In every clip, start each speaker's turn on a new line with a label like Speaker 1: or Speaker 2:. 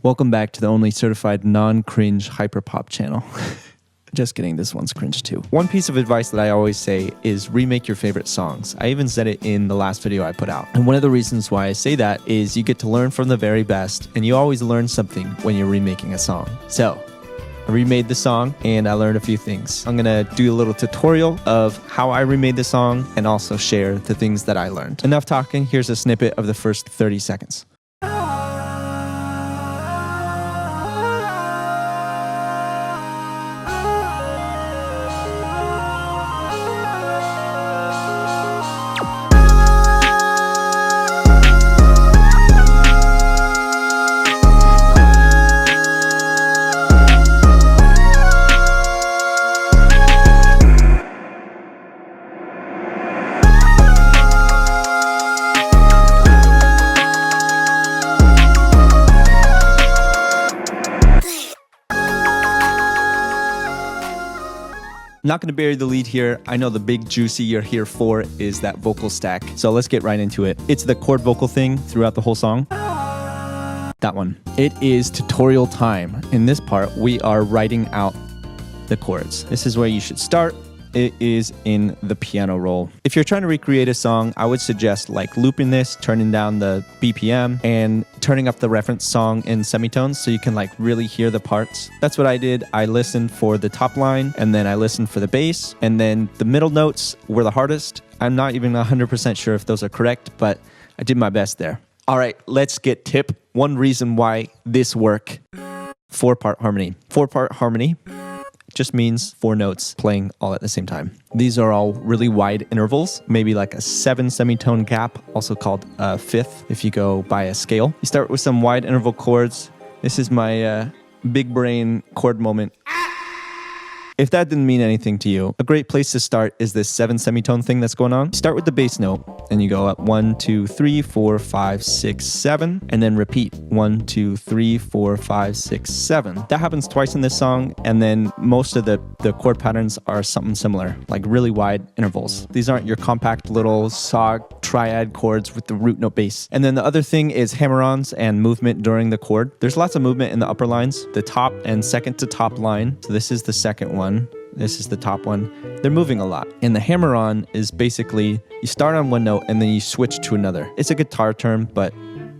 Speaker 1: Welcome back to the only certified non-cringe hyperpop channel. Just kidding, this one's cringe too. One piece of advice that I always say is remake your favorite songs. I even said it in the last video I put out. And one of the reasons why I say that is you get to learn from the very best, and you always learn something when you're remaking a song. So, I remade the song and I learned a few things. I'm gonna do a little tutorial of how I remade the song and also share the things that I learned. Enough talking, here's a snippet of the first 30 seconds. Not going to bury the lead here. I know the big juicy you're here for is that vocal stack. So let's get right into it. It's the chord vocal thing throughout the whole song. That one. It is tutorial time. In this part, we are writing out the chords. This is where you should start. It is in the piano roll. If you're trying to recreate a song, I would suggest like looping this, turning down the BPM, and turning up the reference song in semitones so you can like really hear the parts. That's what I did. I listened for the top line, and then I listened for the bass, and then the middle notes were the hardest. I'm not even 100% sure if those are correct, but I did my best there. All right, let's get tip. One reason why this work. 4-part harmony. 4-part harmony just means 4 notes playing all at the same time. These are all really wide intervals, maybe like a 7 semitone gap, also called a fifth if you go by a scale. You start with some wide interval chords. This is my big brain chord moment. If that didn't mean anything to you, a great place to start is this 7 semitone thing that's going on. Start with the bass note, and you go up 1, 2, 3, 4, 5, 6, 7, and then repeat 1, 2, 3, 4, 5, 6, 7. That happens twice in this song, and then most of the chord patterns are something similar, like really wide intervals. These aren't your compact little saw triad chords with the root note bass. And then the other thing is hammer-ons and movement during the chord. There's lots of movement in the upper lines, the top and second to top line. So this is the second one. This is the top one. They're moving a lot. And the hammer-on is basically, you start on one note and then you switch to another. It's a guitar term, but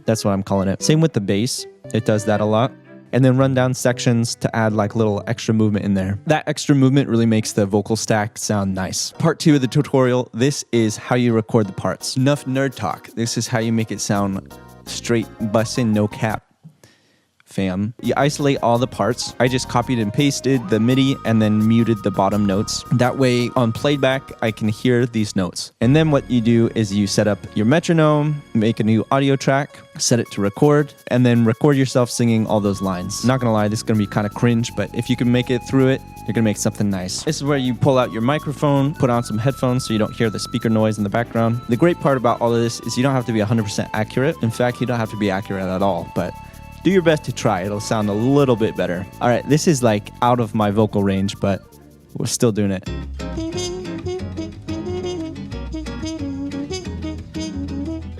Speaker 1: that's what I'm calling it. Same with the bass. It does that a lot. And then run down sections to add like little extra movement in there. That extra movement really makes the vocal stack sound nice. Part 2 of the tutorial, this is how you record the parts. Enough nerd talk. This is how you make it sound straight bussin', no cap. Fam. You isolate all the parts. I just copied and pasted the MIDI and then muted the bottom notes. That way on playback, I can hear these notes. And then what you do is you set up your metronome, make a new audio track, set it to record, and then record yourself singing all those lines. Not gonna lie, this is gonna be kind of cringe, but if you can make it through it, you're gonna make something nice. This is where you pull out your microphone, put on some headphones so you don't hear the speaker noise in the background. The great part about all of this is you don't have to be 100% accurate. In fact, you don't have to be accurate at all, but do your best to try. It'll sound a little bit better. All right, this is like out of my vocal range, but we're still doing it.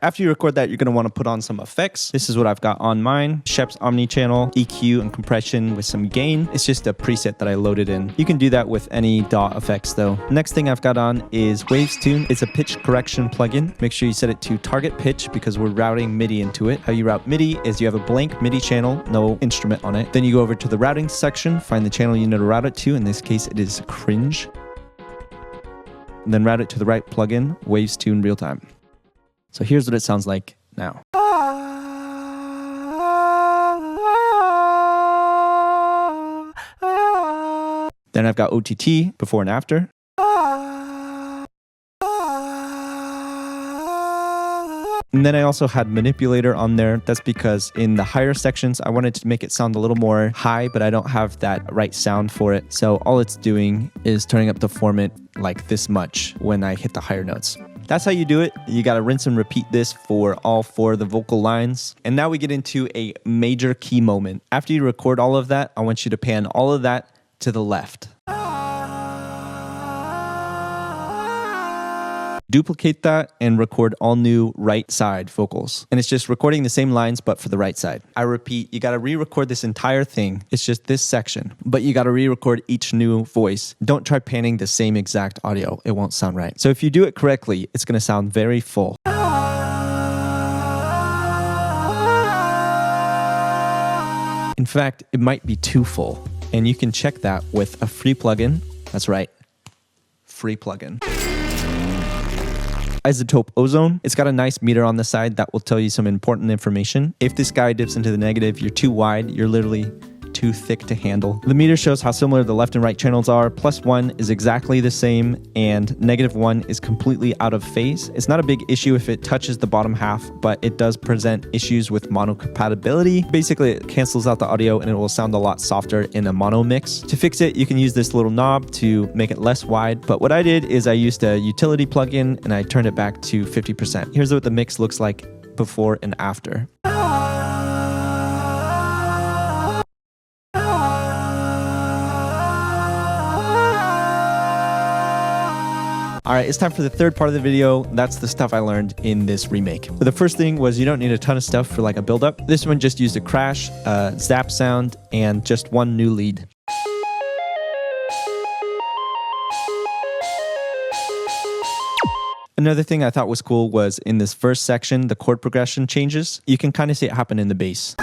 Speaker 1: After you record that, you're going to want to put on some effects. This is what I've got on mine. Shep's Omni-Channel, EQ and compression with some gain. It's just a preset that I loaded in. You can do that with any DAW effects though. Next thing I've got on is Waves Tune. It's a pitch correction plugin. Make sure you set it to target pitch because we're routing MIDI into it. How you route MIDI is you have a blank MIDI channel, no instrument on it. Then you go over to the routing section, find the channel you need to route it to. In this case, it is cringe. And then route it to the right plugin, Waves Tune Real Time. So here's what it sounds like now. Then I've got OTT, before and after. And then I also had manipulator on there. That's because in the higher sections, I wanted to make it sound a little more high, but I don't have that right sound for it. So all it's doing is turning up the formant like this much when I hit the higher notes. That's how you do it. You got to rinse and repeat this for all 4 of the vocal lines. And now we get into a major key moment. After you record all of that, I want you to pan all of that to the left. duplicate that and record all new right side vocals. And it's just recording the same lines, but for the right side. I repeat, you gotta re-record this entire thing. It's just this section, but you gotta re-record each new voice. Don't try panning the same exact audio. It won't sound right. So if you do it correctly, it's gonna sound very full. In fact, it might be too full. And you can check that with a free plugin. That's right, free plugin. Isotope Ozone. It's got a nice meter on the side that will tell you some important information. If this guy dips into the negative, you're too wide, you're literally too thick to handle. The meter shows how similar the left and right channels are. +1 is exactly the same, and -1 is completely out of phase. It's not a big issue if it touches the bottom half, but it does present issues with mono compatibility. Basically, it cancels out the audio and it will sound a lot softer in a mono mix. To fix it, you can use this little knob to make it less wide, but what I did is I used a utility plugin and I turned it back to 50%. Here's what the mix looks like before and after. All right, it's time for the third part of the video. That's the stuff I learned in this remake. But the first thing was you don't need a ton of stuff for like a build-up. This one just used a crash, a zap sound, and just one new lead. Another thing I thought was cool was in this first section, the chord progression changes. You can kind of see it happen in the bass.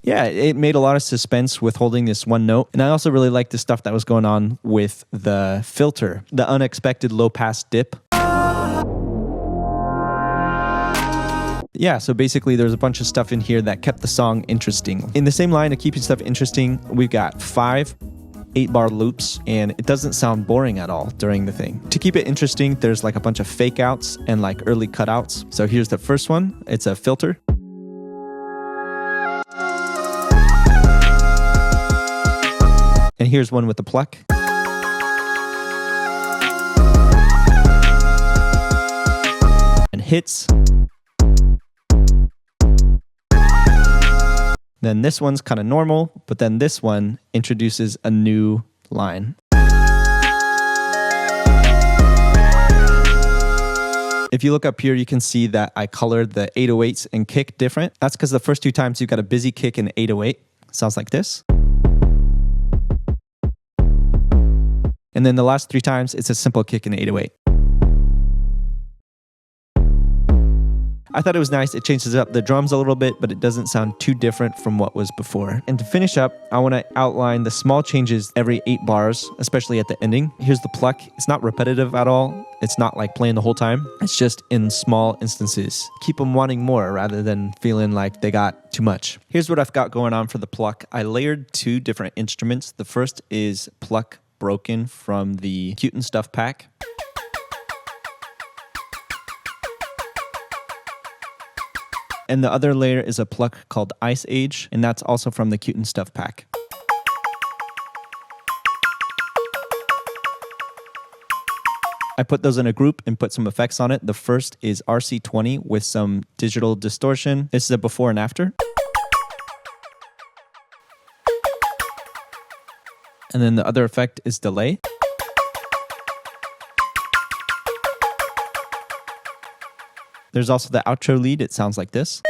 Speaker 1: Yeah, it made a lot of suspense with holding this one note. And I also really liked the stuff that was going on with the filter, the unexpected low pass dip. Yeah, so basically there's a bunch of stuff in here that kept the song interesting. In the same line of keeping stuff interesting, we've got 5 8-bar loops, and it doesn't sound boring at all during the thing. To keep it interesting, there's like a bunch of fake outs and like early cutouts. So here's the first one. It's a filter. And here's one with the pluck. And hits. Then this one's kind of normal, but then this one introduces a new line. If you look up here, you can see that I colored the 808s and kick different. That's because the first 2 times you've got a busy kick in 808. Sounds like this. And then the last 3 times, it's a simple kick in 808. I thought it was nice. It changes up the drums a little bit, but it doesn't sound too different from what was before. And to finish up, I want to outline the small changes every 8 bars, especially at the ending. Here's the pluck. It's not repetitive at all. It's not like playing the whole time. It's just in small instances. Keep them wanting more rather than feeling like they got too much. Here's what I've got going on for the pluck. I layered 2 different instruments. The first is pluck broken from the Cute and Stuff pack. And the other layer is a pluck called Ice Age, and that's also from the Cute and Stuff pack. I put those in a group and put some effects on it. The first is RC20 with some digital distortion. This is a before and after. And then the other effect is delay. There's also the outro lead. It sounds like this.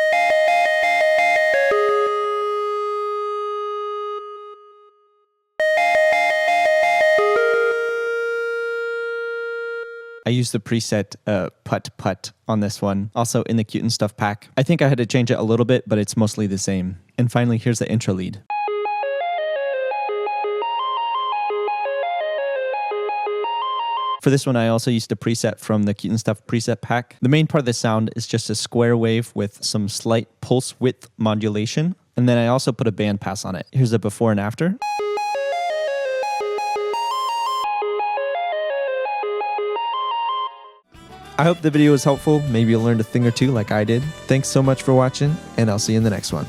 Speaker 1: I used the preset Putt Putt on this one, also in the Cute and Stuff pack. I think I had to change it a little bit, but it's mostly the same. And finally, here's the intro lead. For this one, I also used a preset from the Cute and Stuff preset pack. The main part of the sound is just a square wave with some slight pulse width modulation. And then I also put a bandpass on it. Here's a before and after. I hope the video was helpful. Maybe you learned a thing or two like I did. Thanks so much for watching, and I'll see you in the next one.